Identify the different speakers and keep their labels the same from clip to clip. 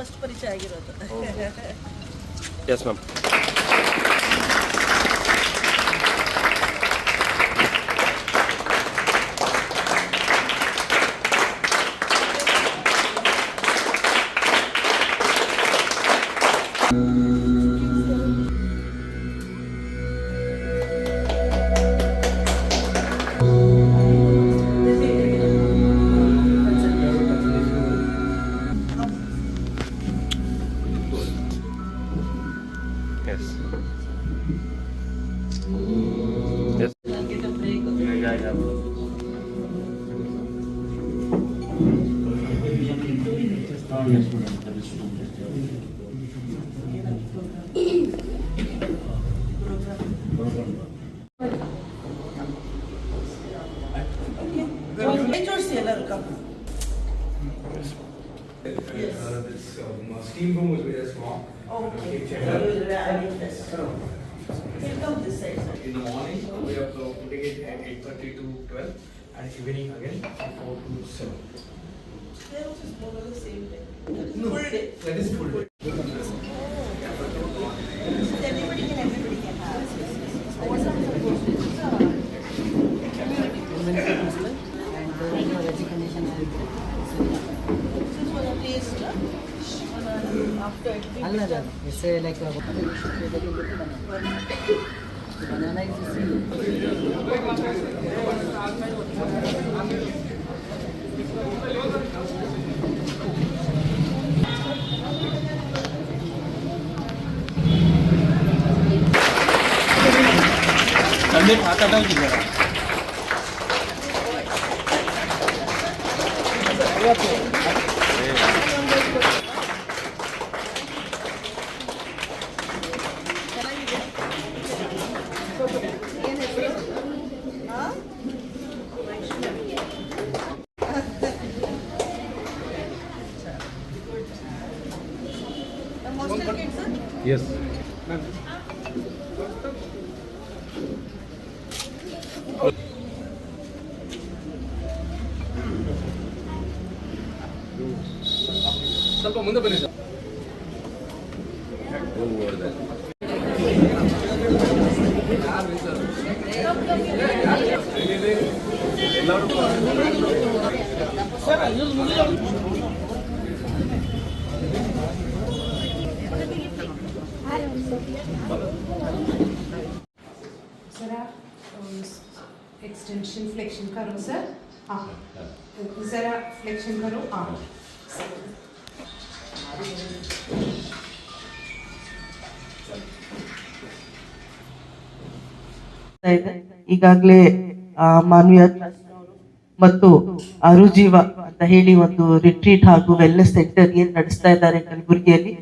Speaker 1: First ಪರಿಚಯ ಆಗಿರೋದು.
Speaker 2: Yes ma'am. Yes. Yes.
Speaker 1: Get a break.
Speaker 2: Yeah.
Speaker 1: ಜೋಡಿಸಿ ಎಲ್ಲರೂ come.
Speaker 3: This steam room was very small.
Speaker 1: Okay. We'll come this side, sir.
Speaker 3: In the morning, we are putting it at 8:30 to 12, and evening again 4 to 7.
Speaker 1: There also is more or less same day.
Speaker 3: No,
Speaker 1: Full day.
Speaker 3: that is full day.
Speaker 1: Everybody can have. This is for the taste, after it will be done.
Speaker 4: It's like a banana
Speaker 1: Hostel kids, sir?
Speaker 2: Yes.
Speaker 3: ಸ್ವಲ್ಪ ಮುಂದೆ ಬನ್ನಿ sir.
Speaker 5: जरा extension flexion करो sir. हाँ, जरा flexion करो. हाँ.
Speaker 1: ಈಗಾಗಲೇ ಮಾನವೀಯ ಮತ್ತು ಅರುಜೀವ ಅಂತ ಹೇಳಿ ಒಂದು ರಿಟ್ರೀಟ್ ಹಾಗೂ ವೆಲ್ನೆಸ್ ಸೆಂಟರ್ ಏನ್ ನಡೆಸ್ತಾ ಇದ್ದಾರೆ ಕಲಬುರಗಿಯಲ್ಲಿ.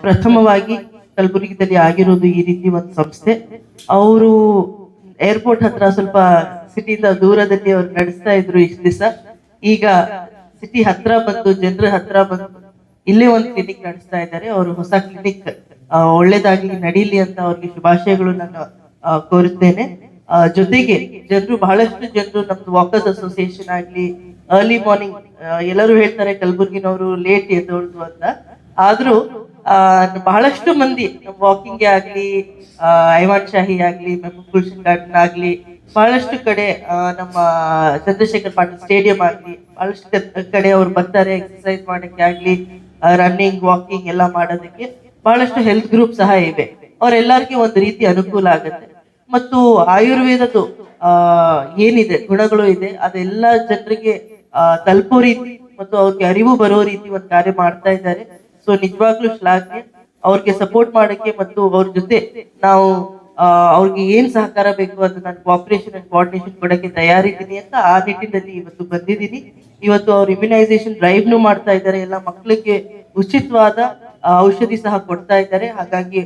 Speaker 1: ಪ್ರಥಮವಾಗಿ ಕಲಬುರಗಿದಲ್ಲಿ ಆಗಿರೋದು ಈ ರೀತಿ ಒಂದು ಸಂಸ್ಥೆ. ಅವರು ಏರ್ಪೋರ್ಟ್ ಹತ್ರ ಸ್ವಲ್ಪ ಸಿಟಿಯಿಂದ ದೂರದಲ್ಲಿ ಅವ್ರು ನಡೆಸ್ತಾ ಇದ್ರು ಇಷ್ಟು ದಿವಸ. ಈಗ ಸಿಟಿ ಹತ್ರ ಬಂದು ಜನರ ಹತ್ರ ಬಂದು ಇಲ್ಲೇ ಒಂದು ಕ್ಲಿನಿಕ್ ನಡೆಸ್ತಾ ಇದ್ದಾರೆ. ಅವರು ಹೊಸ ಕ್ಲಿನಿಕ್ ಒಳ್ಳೇದಾಗ್ಲಿ ನಡೀಲಿ ಅಂತ ಅವ್ರಿಗೆ ಶುಭಾಶಯಗಳು ನಾನು ಕೋರುತ್ತೇನೆ. ಜೊತೆಗೆ ಬಹಳಷ್ಟು ಜನರು ನಮ್ದು ವಾಕರ್ಸ್ ಅಸೋಸಿಯೇಷನ್ ಆಗ್ಲಿ, ಅರ್ಲಿ ಮಾರ್ನಿಂಗ್ ಎಲ್ಲರೂ ಹೇಳ್ತಾರೆ ಕಲಬುರ್ಗಿನವರು ಲೇಟ್ ಎದ್ದೋಳ್ದು ಅಂತ. ಆದ್ರೂ ಬಹಳಷ್ಟು ಮಂದಿ ವಾಕಿಂಗ್ ಆಗ್ಲಿ, ಐವಾನ್ ಶಾಹಿ ಆಗ್ಲಿ, ಮೆಹಬೂಬ್ ಗುಲ್ಶನ್ ಗಾರ್ಡನ್ ಆಗ್ಲಿ, ಬಹಳಷ್ಟು ಕಡೆ ನಮ್ಮ ಚಂದ್ರಶೇಖರ್ ಪಾಟೀಲ್ ಸ್ಟೇಡಿಯಂ ಆಗ್ಲಿ, ಬಹಳಷ್ಟು ಕಡೆ ಅವ್ರು ಬರ್ತಾರೆ ಎಕ್ಸರ್ಸೈಸ್ ಮಾಡಕ್ಕೆ ಆಗ್ಲಿ, ರನ್ನಿಂಗ್ ವಾಕಿಂಗ್ ಎಲ್ಲ ಮಾಡೋದಕ್ಕೆ. ಬಹಳಷ್ಟು ಹೆಲ್ತ್ ಗ್ರೂಪ್ ಸಹ ಇವೆ. ಅವರೆಲ್ಲರಿಗೂ ಒಂದು ರೀತಿ ಅನುಕೂಲ ಆಗುತ್ತೆ. ಮತ್ತು ಆಯುರ್ವೇದದ್ದು ಏನಿದೆ ಗುಣಗಳು ಇದೆ ಅದೆಲ್ಲ ಜನರಿಗೆ ತಲುಪೋ ರೀತಿ ಮತ್ತು ಅವ್ರಿಗೆ ಅರಿವು ಬರೋ ರೀತಿ ಒಂದು ಕಾರ್ಯ ಮಾಡ್ತಾ ಇದ್ದಾರೆ. ಸೊ ನಿಜವಾಗ್ಲೂ ಶ್ಲಾಘನೆ. ಅವ್ರಿಗೆ ಸಪೋರ್ಟ್ ಮಾಡಕ್ಕೆ ಮತ್ತು ಅವ್ರ ಜೊತೆ ನಾವು ಅವ್ರಿಗೆ ಏನ್ ಸಹಕಾರ ಬೇಕು ಅದು ನಾನು ಕೋಆಪರೇಷನ್ ಅಂಡ್ ಕೋಆರ್ಡಿನೇಷನ್ ಕೊಡಕ್ಕೆ ತಯಾರಿದ್ದೀನಿ ಅಂತ ಆ ನಿಟ್ಟಿನಲ್ಲಿ ಇವತ್ತು ಬಂದಿದ್ದೀನಿ. ಇವತ್ತು ಅವ್ರು ಇಮ್ಯುನೈಸೇಷನ್ ಡ್ರೈವ್ನು ಮಾಡ್ತಾ ಇದ್ದಾರೆ. ಎಲ್ಲ ಮಕ್ಕಳಿಗೆ ಉಚಿತವಾದ ಔಷಧಿ ಸಹ ಕೊಡ್ತಾ ಇದ್ದಾರೆ. ಹಾಗಾಗಿ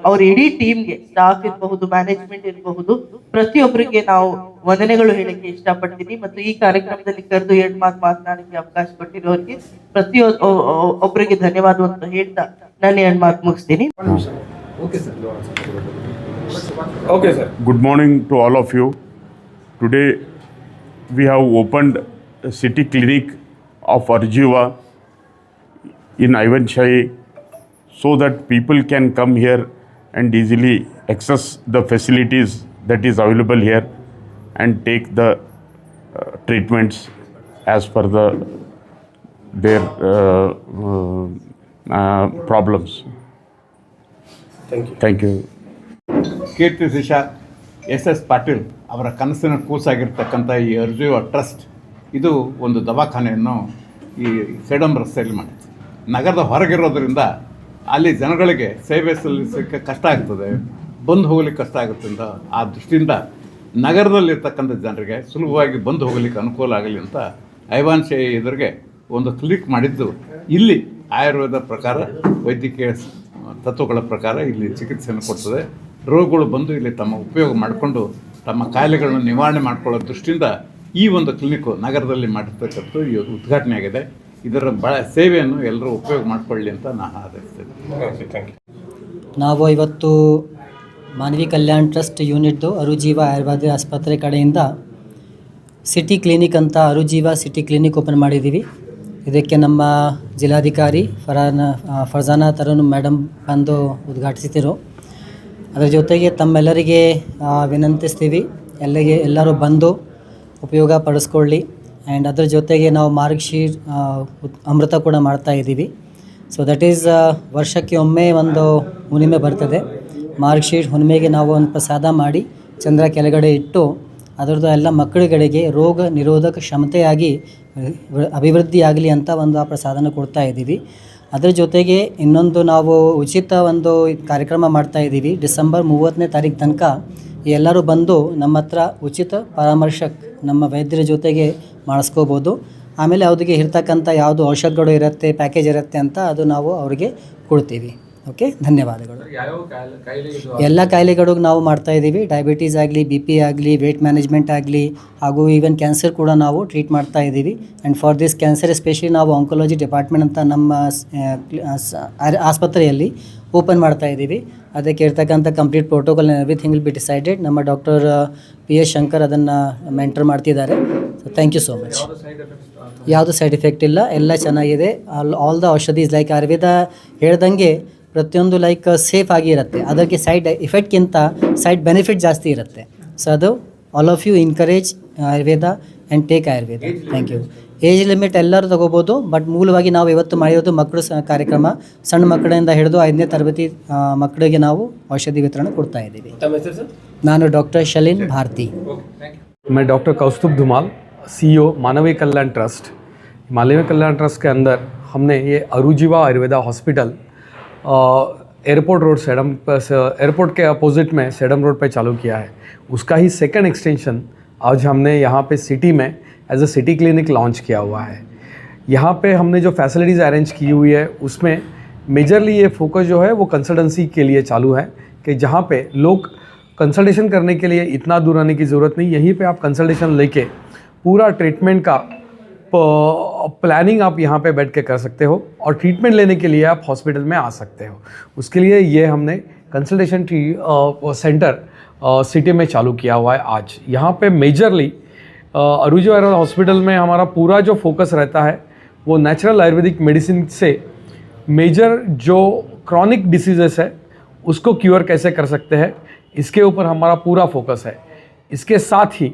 Speaker 1: ಅವ್ರ ಇಡೀ ಟೀಮ್ಗೆ, ಸ್ಟಾಫ್ ಇರಬಹುದು, ಮ್ಯಾನೇಜ್ಮೆಂಟ್ ಇರಬಹುದು, ಪ್ರತಿಯೊಬ್ಬರಿಗೆ ನಾವು ವಂದನೆಗಳು ಹೇಳಕ್ಕೆ ಇಷ್ಟಪಡ್ತೀನಿ. ಮತ್ತು ಈ ಕಾರ್ಯಕ್ರಮದಲ್ಲಿ ಕರೆದು 2 ಮಾತು ಮಾತನಾಡಕ್ಕೆ ಅವಕಾಶ ಕೊಟ್ಟಿರೋರಿಗೆ ಪ್ರತಿಯೊಬ್ಬರಿಗೆ ಧನ್ಯವಾದ ಅಂತ ಹೇಳ್ತಾ ನಾನು 2 ಮಾತು ಮುಗಿಸ್ತೀನಿ.
Speaker 3: Okay, sir.
Speaker 6: Good morning to all of you. Today we have opened a city clinic of Arjiva in Ivanchai so that people can come here and easily access the facilities that is available here and take the treatments as per their problems. Thank you.
Speaker 7: Keerthi ಶಿಷ S Patil ಅವರ ಕನಸಿನ ಕೂಸಾಗಿರ್ತಕ್ಕಂಥ ಈ ಅರ್ಜುವ trust ಇದು ಒಂದು ದವಾಖಾನೆಯನ್ನು ಈ ಸೇಡಂ ರಸ್ತೆಯಲ್ಲಿ ಮಾಡಿದೆ. ನಗರದ ಹೊರಗಿರೋದ್ರಿಂದ ಅಲ್ಲಿ ಜನಗಳಿಗೆ ಸೇವೆ ಸಲ್ಲಿಸಲಿಕ್ಕೆ ಕಷ್ಟ ಆಗ್ತದೆ, ಬಂದು ಹೋಗ್ಲಿಕ್ಕೆ ಕಷ್ಟ ಆಗುತ್ತಂತ ಆ ದೃಷ್ಟಿಯಿಂದ ನಗರದಲ್ಲಿರ್ತಕ್ಕಂಥ ಜನರಿಗೆ ಸುಲಭವಾಗಿ ಬಂದು ಹೋಗಲಿಕ್ಕೆ ಅನುಕೂಲ ಆಗಲಿ ಅಂತ ಐವಾನ್ಶೈ ಎದುರಿಗೆ ಒಂದು ಕ್ಲಿನಿಕ್ ಮಾಡಿದ್ದು. ಇಲ್ಲಿ ಆಯುರ್ವೇದ ಪ್ರಕಾರ ವೈದ್ಯಕೀಯ ತತ್ವಗಳ ಪ್ರಕಾರ ಇಲ್ಲಿ ಚಿಕಿತ್ಸೆಯನ್ನು ಕೊಡ್ತದೆ. ರೋಗಿಗಳು ಬಂದು ಇಲ್ಲಿ ತಮ್ಮ ಉಪಯೋಗ ಮಾಡಿಕೊಂಡು ತಮ್ಮ ಕಾಯಿಲೆಗಳನ್ನು ನಿವಾರಣೆ ಮಾಡಿಕೊಳ್ಳೋ ದೃಷ್ಟಿಯಿಂದ ಈ ಒಂದು ಕ್ಲಿನಿಕ್ಕು ನಗರದಲ್ಲಿ ಮಾಡಿರ್ತಕ್ಕಂಥ ಉದ್ಘಾಟನೆ ಆಗಿದೆ. ಇದರ ಸೇವೆಯನ್ನು ಎಲ್ಲರೂ ಉಪಯೋಗ ಮಾಡಿಕೊಳ್ಳಿ ಅಂತ ನಾನು ಹಾರೈಸ್ತೇನೆ.
Speaker 4: ನಾವು ಇವತ್ತು ಮಾನವಿ ಕಲ್ಯಾಣ ಟ್ರಸ್ಟ್ ಯೂನಿಟ್ದು ಅರುಜೀವ ಆಯುರ್ವೇದ ಆಸ್ಪತ್ರೆ ಕಡೆಯಿಂದ ಸಿಟಿ ಕ್ಲಿನಿಕ್ ಅಂತ ಅರುಜೀವ ಸಿಟಿ ಕ್ಲಿನಿಕ್ ಓಪನ್ ಮಾಡಿದ್ದೀವಿ. ಇದಕ್ಕೆ ನಮ್ಮ ಜಿಲ್ಲಾಧಿಕಾರಿ ಫರ್ಜಾನಾ ತರುಣ್ ಮೇಡಮ್ ಬಂದು ಉದ್ಘಾಟಿಸಿದರು. ಅದರ ಜೊತೆಗೆ ತಮ್ಮೆಲ್ಲರಿಗೆ ವಿನಂತಿಸ್ತೀವಿ, ಎಲ್ಲರೂ ಬಂದು ಉಪಯೋಗ ಪಡಿಸ್ಕೊಳ್ಳಿ. ಆ್ಯಂಡ್ ಅದರ ಜೊತೆಗೆ ನಾವು ಮಾರ್ಗಶೀರ್ ಅಮೃತ ಕೂಡ ಮಾಡ್ತಾಯಿದ್ದೀವಿ. ಸೊ ದಟ್ ಈಸ್ ವರ್ಷಕ್ಕೆ ಒಮ್ಮೆ ಒಂದು ಹುಣ್ಣಿಮೆ ಬರ್ತದೆ. ಮಾರ್ಗಶೀರ್ ಹುಣ್ಣಿಮೆಗೆ ನಾವು ಒಂದು ಪ್ರಸಾದ ಮಾಡಿ ಚಂದ್ರ ಕೆಳಗಡೆ ಇಟ್ಟು ಅದರದ್ದು ಎಲ್ಲ ಮಕ್ಕಳುಗಳಿಗೆ ರೋಗ ನಿರೋಧಕ ಕ್ಷಮತೆಯಾಗಿ ಅಭಿವೃದ್ಧಿಯಾಗಲಿ ಅಂತ ಒಂದು ಆ ಪ್ರಸಾದನ ಕೊಡ್ತಾಯಿದ್ದೀವಿ. ಅದರ ಜೊತೆಗೆ ಇನ್ನೊಂದು ನಾವು ಉಚಿತ ಒಂದು ಕಾರ್ಯಕ್ರಮ ಮಾಡ್ತಾಯಿದ್ದೀವಿ. ಡಿಸೆಂಬರ್ 30ನೇ ತಾರೀಕು ತನಕ ಎಲ್ಲರೂ ಬಂದು ನಮ್ಮ ಹತ್ರ ಉಚಿತ ಪರಾಮರ್ಶಕ್ ನಮ್ಮ ವೈದ್ಯರ ಜೊತೆಗೆ ಮಾಡಿಸ್ಕೋಬೋದು. ಆಮೇಲೆ ಅವ್ರಿಗೆ ಇರ್ತಕ್ಕಂಥ ಯಾವುದು ಔಷಧಗಳು ಇರುತ್ತೆ, ಪ್ಯಾಕೇಜ್ ಇರುತ್ತೆ ಅಂತ ಅದು ನಾವು ಅವರಿಗೆ ಕೊಡ್ತೀವಿ. ಓಕೆ, ಧನ್ಯವಾದಗಳು. ಎಲ್ಲ ಕಾಯಿಲೆಗಳಿಗೂ ನಾವು ಮಾಡ್ತಾಯಿದ್ದೀವಿ. ಡಯಾಬಿಟೀಸ್ ಆಗಲಿ, BP ಆಗಲಿ, ವೇಟ್ ಮ್ಯಾನೇಜ್ಮೆಂಟ್ ಆಗಲಿ, ಹಾಗೂ ಈವನ್ ಕ್ಯಾನ್ಸರ್ ಕೂಡ ನಾವು ಟ್ರೀಟ್ ಮಾಡ್ತಾಯಿದ್ದೀವಿ. And for this cancer especially ನಾವು ಆಂಕೋಲಜಿ ಡಿಪಾರ್ಟ್ಮೆಂಟ್ ಅಂತ ನಮ್ಮ ಆಸ್ಪತ್ರೆಯಲ್ಲಿ ಓಪನ್ ಮಾಡ್ತಾಯಿದ್ದೀವಿ. ಅದಕ್ಕೆ ಇರ್ತಕ್ಕಂಥ complete protocol and everything will be decided. ನಮ್ಮ ಡಾಕ್ಟರ್ PS ಶಂಕರ್ ಅದನ್ನು ಮೆಂಟರ್ ಮಾಡ್ತಿದ್ದಾರೆ. So thank you so much. ಯಾವುದು ಸೈಡ್ ಎಫೆಕ್ಟ್ ಇಲ್ಲ, ಎಲ್ಲ ಚೆನ್ನಾಗಿದೆ. ಆಲ್ ದ ಔಷಧೀಸ್ ಲೈಕ್ ಆಯುರ್ವೇದ ಹೇಳ್ದಂಗೆ ಪ್ರತಿಯೊಂದು ಲೈಕ್ ಸೇಫ್ ಆಗಿ ಇರುತ್ತೆ. ಅದಕ್ಕೆ ಸೈಡ್ ಎಫೆಕ್ಟ್ಗಿಂತ ಸೈಡ್ ಬೆನಿಫಿಟ್ ಜಾಸ್ತಿ ಇರುತ್ತೆ. ಸೊ ಅದು all of you encourage Ayurveda and take Ayurveda. Thank you. Age limit ಎಲ್ಲರೂ ತೊಗೋಬೋದು, ಬಟ್ ಮೂಲವಾಗಿ ನಾವು ಇವತ್ತು ಮಾಡಿರೋದು ಮಕ್ಕಳು ಕಾರ್ಯಕ್ರಮ. ಸಣ್ಣ ಮಕ್ಕಳಿಂದ ಹಿಡಿದು 5ನೇ ತರಗತಿ ಮಕ್ಕಳಿಗೆ ನಾವು ಔಷಧಿ ವಿತರಣೆ ಕೊಡ್ತಾ ಇದ್ದೀವಿ. ನಾನು ಡಾಕ್ಟರ್ ಶಲಿನ್ ಭಾರತಿ.
Speaker 8: मैं डॉक्टर कौस्तुभ धुमाल, CEO मानवीय कल्याण ट्रस्ट. मानवीय कल्याण ट्रस्ट के अंदर हमने ये Arujeeva Ayurveda hospital airport road Sedam airport के अपोजिट में सेडम रोड पे चालू किया है. उसका ही सेकंड एक्सटेंशन आज हमने यहाँ पे सिटी में as a city clinic launch किया हुआ है. यहाँ पे हमने जो फैसिलिटीज़ अरेंज की हुई है उसमें मेजरली ये फोकस जो है वो कंसल्टेंसी के लिए चालू है कि जहाँ पे लोग कंसल्टेशन करने के लिए इतना दूर आने की ज़रूरत नहीं, यहीं पे आप कंसल्टेशन लेके पूरा ट्रीटमेंट का प्लानिंग आप यहाँ पे बैठ के कर सकते हो और ट्रीटमेंट लेने के लिए आप हॉस्पिटल में आ सकते हो. उसके लिए ये हमने कंसल्टेशन सेंटर सिटी में चालू किया हुआ है आज. यहाँ पे मेजरली अरुजीवा आयुर्वेदा हॉस्पिटल में हमारा पूरा जो फोकस रहता है वो नेचुरल आयुर्वेदिक मेडिसिन से मेजर जो क्रॉनिक डिसीजेस है उसको क्योर कैसे कर सकते हैं, इसके ऊपर हमारा पूरा फोकस है. इसके साथ ही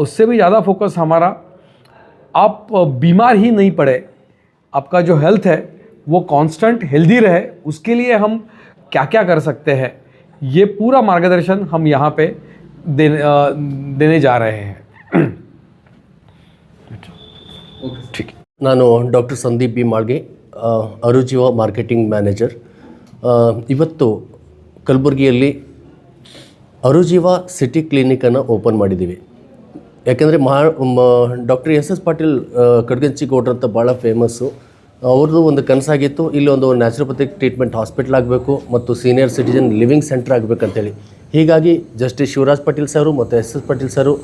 Speaker 8: उससे भी ज़्यादा फोकस हमारा आप बीमार ही नहीं पड़े, आपका जो हेल्थ है वो कांस्टेंट हेल्दी रहे, उसके लिए हम क्या क्या कर सकते हैं ये पूरा मार्गदर्शन हम यहाँ पे देने जा रहे हैं. ठीक.
Speaker 9: ನಾನು doctor Sandeep B Malge, Arujeeva marketing manager. ಇವತ್ತು ಕಲಬುರಗಿಯಲ್ಲಿ ಅರುಜೀವ ಸಿಟಿ ಕ್ಲಿನಿಕನ್ನು ಓಪನ್ ಮಾಡಿದ್ದೀವಿ. ಯಾಕೆಂದರೆ ಡಾಕ್ಟರ್ SS ಪಾಟೀಲ್ ಕಡ್ಗಂಚಿಗೌಡ್ರು ಅಂತ ಭಾಳ ಫೇಮಸ್ಸು. ಅವ್ರದ್ದು ಒಂದು ಕನಸಾಗಿತ್ತು, ಇಲ್ಲಿ ಒಂದು ನ್ಯಾಚುರೋಪತಿಕ್ ಟ್ರೀಟ್ಮೆಂಟ್ ಹಾಸ್ಪಿಟ್ಲ್ ಆಗಬೇಕು ಮತ್ತು ಸೀನಿಯರ್ ಸಿಟಿಜನ್ ಲಿವಿಂಗ್ ಸೆಂಟರ್ ಆಗಬೇಕಂತೇಳಿ. ಹೀಗಾಗಿ ಜಸ್ಟಿಸ್ ಶಿವರಾಜ್ ಪಾಟೀಲ್ ಸರು ಮತ್ತು SS ಪಾಟೀಲ್ ಸರು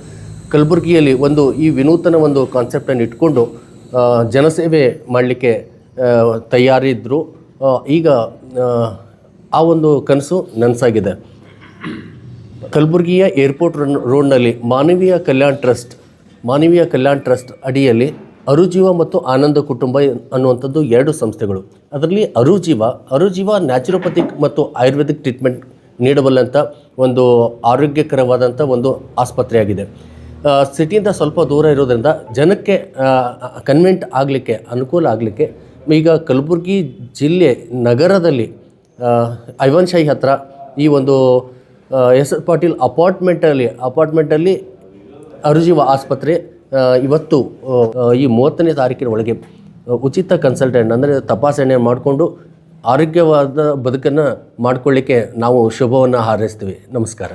Speaker 9: ಕಲಬುರಗಿಯಲ್ಲಿ ಒಂದು ಈ ವಿನೂತನ ಒಂದು ಕಾನ್ಸೆಪ್ಟನ್ನು ಇಟ್ಕೊಂಡು ಜನಸೇವೆ ಮಾಡಲಿಕ್ಕೆ ತಯಾರಿದ್ದರು. ಈಗ ಆ ಒಂದು ಕನಸು ನನಸಾಗಿದೆ. ಕಲಬುರಗಿಯ ಏರ್ಪೋರ್ಟ್ ರೋಡ್ನಲ್ಲಿ ಮಾನವೀಯ ಕಲ್ಯಾಣ ಟ್ರಸ್ಟ್ ಅಡಿಯಲ್ಲಿ ಅರುಜೀವ ಮತ್ತು ಆನಂದ ಕುಟುಂಬ ಅನ್ನುವಂಥದ್ದು 2 ಸಂಸ್ಥೆಗಳು. ಅದರಲ್ಲಿ ಅರುಜೀವ ನ್ಯಾಚುರೋಪತಿಕ್ ಮತ್ತು ಆಯುರ್ವೇದಿಕ್ ಟ್ರೀಟ್ಮೆಂಟ್ ನೀಡಬಲ್ಲಂಥ ಒಂದು ಆರೋಗ್ಯಕರವಾದಂಥ ಒಂದು ಆಸ್ಪತ್ರೆಯಾಗಿದೆ. ಸಿಟಿಯಿಂದ ಸ್ವಲ್ಪ ದೂರ ಇರೋದ್ರಿಂದ ಜನಕ್ಕೆ ಕನ್ವೆಂಟ್ ಆಗಲಿಕ್ಕೆ ಅನುಕೂಲ ಆಗಲಿಕ್ಕೆ ಈಗ ಕಲಬುರಗಿ ಜಿಲ್ಲೆ ನಗರದಲ್ಲಿ ಐವನ್ ಶಾಹಿ ಹತ್ರ ಈ ಒಂದು ಎಸ್ ಪಾಟೀಲ್ ಅಪಾರ್ಟ್ಮೆಂಟಲ್ಲಿ ಅರುಜೀವ ಆಸ್ಪತ್ರೆ ಇವತ್ತು ಈ 30ನೇ ತಾರೀಕಿನ ಒಳಗೆ ಉಚಿತ ಕನ್ಸಲ್ಟೆಂಟ್ ಅಂದರೆ ತಪಾಸಣೆ ಮಾಡಿಕೊಂಡು ಆರೋಗ್ಯವಾದ ಬದುಕನ್ನು ಮಾಡಿಕೊಳ್ಳಿಕ್ಕೆ ನಾವು ಶುಭವನ್ನು ಹಾರೈಸ್ತೀವಿ. ನಮಸ್ಕಾರ.